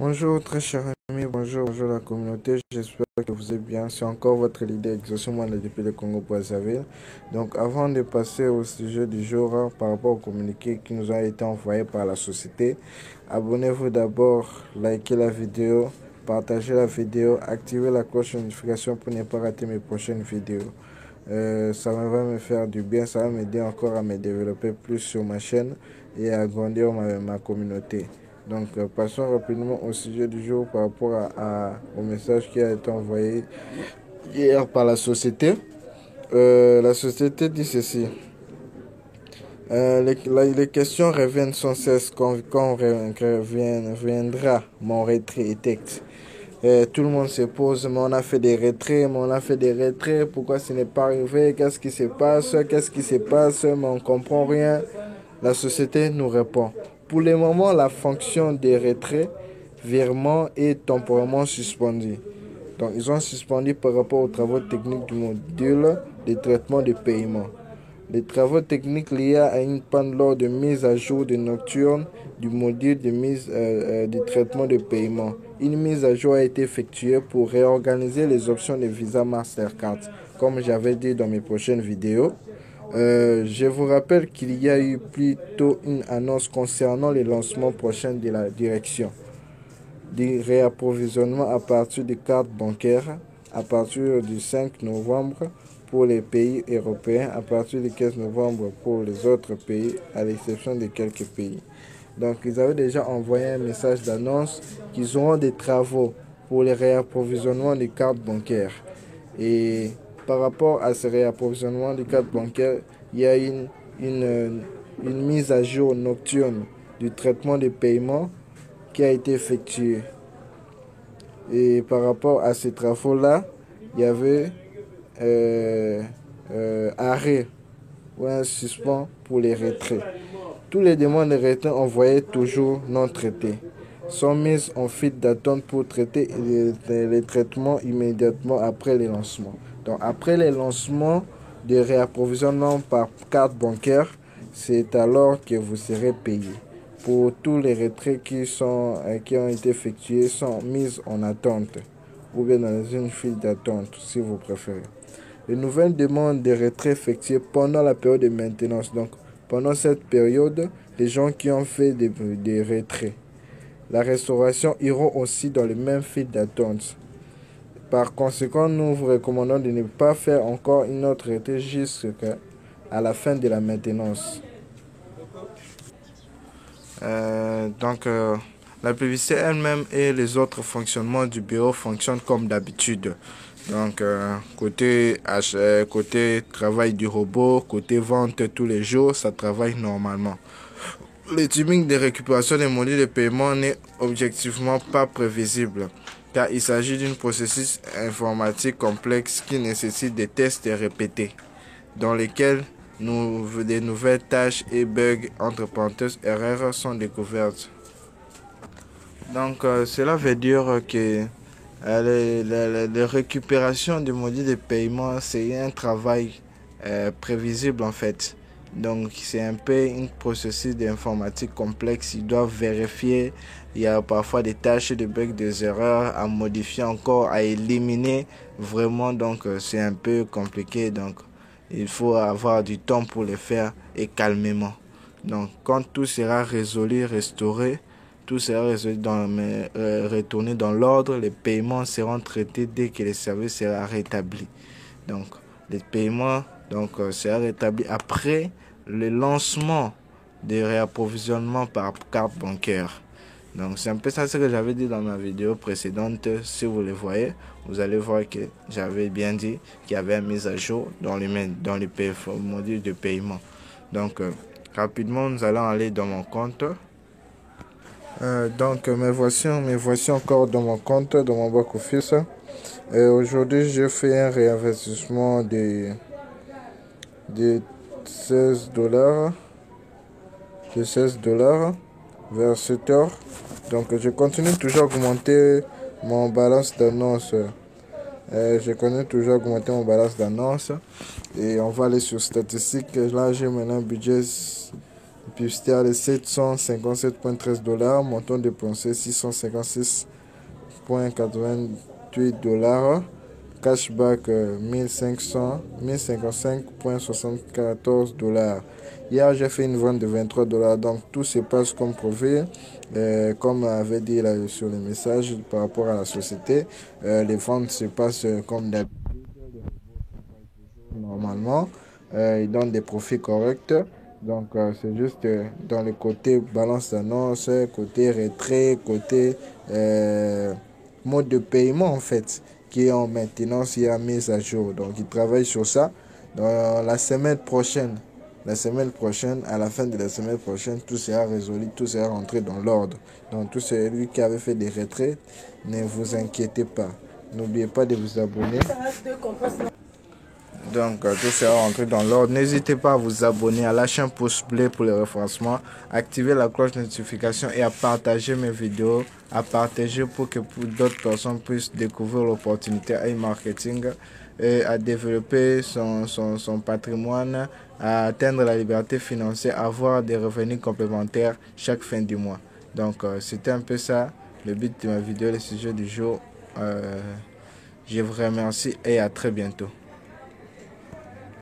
Bonjour très cher ami, bonjour la communauté, j'espère que vous êtes bien. C'est encore votre leader Exaucement depuis le Congo Brazzaville. Donc avant de passer au sujet du jour par rapport au communiqué qui nous a été envoyé par la société, abonnez-vous d'abord, likez la vidéo, partagez la vidéo, activez la cloche de notification pour ne pas rater mes prochaines vidéos. Ça va me faire du bien, ça va m'aider encore à me développer plus sur ma chaîne et à agrandir ma communauté. Donc passons rapidement au sujet du jour par rapport au message qui a été envoyé hier par la société. La société dit ceci. Les questions reviennent sans cesse quand reviendra mon retrait et texte. Tout le monde se pose, mais on a fait des retraits, pourquoi ce n'est pas arrivé, qu'est-ce qui se passe, mais on ne comprend rien. La société nous répond. Pour le moment, la fonction des retraits, virement est temporairement suspendue. Donc, ils ont suspendu par rapport aux travaux techniques du module de traitement de paiement. Les travaux techniques liés à une panne lors de mise à jour de nocturne du module de traitement de paiement. Une mise à jour a été effectuée pour réorganiser les options de Visa Mastercard, comme j'avais dit dans mes prochaines vidéos. Je vous rappelle qu'il y a eu plus tôt une annonce concernant le lancement prochain de la direction du réapprovisionnement à partir des cartes bancaires à partir du 5 novembre pour les pays européens, à partir du 15 novembre pour les autres pays, à l'exception de quelques pays. Donc, ils avaient déjà envoyé un message d'annonce qu'ils auront des travaux pour le réapprovisionnement des cartes bancaires. Et par rapport à ce réapprovisionnement des cartes bancaires, il y a une mise à jour nocturne du traitement des paiements qui a été effectuée. Et par rapport à ces travaux-là, il y avait arrêt ou un suspens pour les retraits. Tous les demandes de retrait envoyées toujours non traitées sont mises en file d'attente pour traiter les traitements immédiatement après les lancements. Donc après les lancements de réapprovisionnement par carte bancaire, c'est alors que vous serez payé. Pour tous les retraits qui ont été effectués sont mis en attente ou bien dans une file d'attente si vous préférez. Les nouvelles demandes de retrait effectuées pendant la période de maintenance. Donc pendant cette période, les gens qui ont fait des retraits, la restauration iront aussi dans les mêmes files d'attente. Par conséquent, nous vous recommandons de ne pas faire encore une autre retrait jusqu'à la fin de la maintenance. La publicité elle-même et les autres fonctionnements du bureau fonctionnent comme d'habitude. Donc, côté travail du robot, côté vente tous les jours, ça travaille normalement. Le timing de récupération des modules de paiement n'est objectivement pas prévisible, car il s'agit d'un processus informatique complexe qui nécessite des tests répétés, dans lesquels des nouvelles tâches et bugs, entre parenthèses, erreurs sont découvertes. Donc, cela veut dire que la récupération du module de paiement, c'est un travail prévisible en fait. Donc, c'est un peu un processus d'informatique complexe. Ils doivent vérifier. Il y a parfois des tâches, des bugs, des erreurs à modifier encore, à éliminer. Vraiment, donc, c'est un peu compliqué. Donc, il faut avoir du temps pour le faire et calmement. Donc, quand tout sera résolu, restauré, tout sera résolu retourné dans l'ordre, les paiements seront traités dès que le service sera rétabli. Donc, les paiements sera rétabli après le lancement des réapprovisionnements par carte bancaire. Donc, c'est un peu ça ce que j'avais dit dans ma vidéo précédente. Si vous le voyez, vous allez voir que j'avais bien dit qu'il y avait une mise à jour dans les modules de paiement. Donc, rapidement, nous allons aller dans mon compte. Me voici encore dans mon compte, dans mon back-office. Aujourd'hui, j'ai fait un réinvestissement de 16 dollars. De 16 dollars vers 7 heures. Donc, je continue toujours à augmenter mon balance d'annonce. Et on va aller sur statistiques. Là, j'ai maintenant un budget Publicité à 757,13 $. Montant dépensé 656,88 $. Cashback 1055,74 $. Hier, j'ai fait une vente de 23 $. Donc, tout se passe comme prévu. Comme avait dit là, sur le message par rapport à la société, les ventes se passent comme d'habitude. Normalement, ils donnent des profits corrects. Donc, c'est juste dans le côté balance d'annonce, côté retrait, côté mode de paiement en fait, qui est en maintenance et à mise à jour. Donc, ils travaillent sur ça. Dans la semaine prochaine, à la fin de la semaine prochaine, tout sera résolu, tout sera rentré dans l'ordre. Donc, tout celui qui avait fait des retraits, ne vous inquiétez pas. N'oubliez pas de vous abonner. Donc, tout sera rentré dans l'ordre. N'hésitez pas à vous abonner, à lâcher un pouce bleu pour le référencement, activer la cloche de notification et à partager mes vidéos, à partager pour que d'autres personnes puissent découvrir l'opportunité e-marketing et à développer son patrimoine, à atteindre la liberté financière, à avoir des revenus complémentaires chaque fin du mois. Donc, c'était un peu ça, le but de ma vidéo, le sujet du jour. Je vous remercie et à très bientôt.